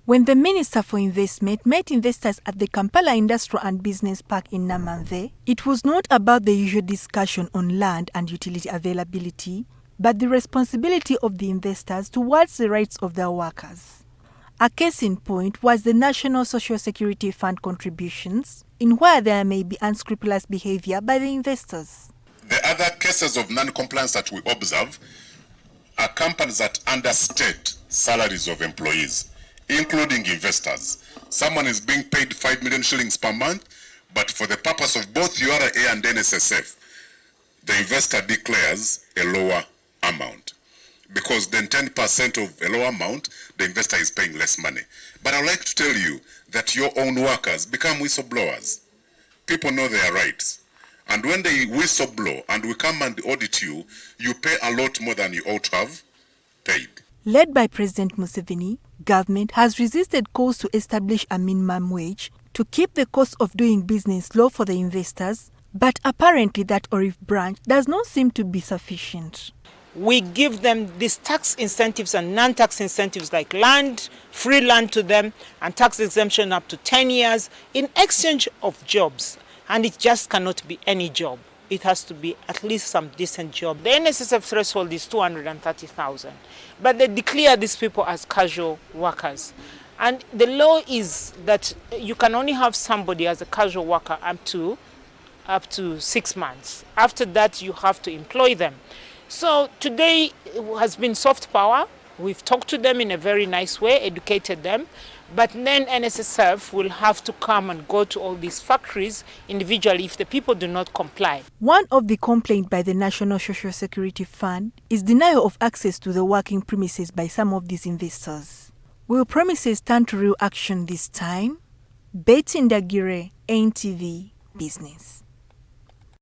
When the Minister for Investment met investors at the Kampala Industrial and Business Park in Namanve, it was not about the usual discussion on land and utility availability, but the responsibility of the investors towards the rights of their workers. A case in point was the National Social Security Fund contributions, in where there may be unscrupulous behavior by the investors. The other cases of non-compliance that we observe are companies that understate salaries of employees, including investors. Someone is being paid 5 million shillings per month, but for the purpose of both URA and NSSF, the investor declares a lower amount. Because then 10% of a lower amount, the investor is paying less money. But I'd like to tell you that your own workers become whistleblowers. People know their rights. And when they whistleblow and we come and audit you, you pay a lot more than you ought to have paid. Led by President Museveni, government has resisted calls to establish a minimum wage to keep the cost of doing business low for the investors, but apparently that olive branch does not seem to be sufficient. We give them these tax incentives and non-tax incentives like land, free land to them, and tax exemption up to 10 years in exchange of jobs. And it just cannot be any job. It has to be at least some decent job. The NSSF threshold is 230,000, but they declare these people as casual workers. And the law is that you can only have somebody as a casual worker up to 6 months. After that, you have to employ them. So today has been soft power. We've talked to them in a very nice way, educated them, but then NSSF will have to come and go to all these factories individually if the people do not comply. One of the complaints by the National Social Security Fund is denial of access to the working premises by some of these investors. Will premises turn to real action this time? Betty Ndagire, NTV Business.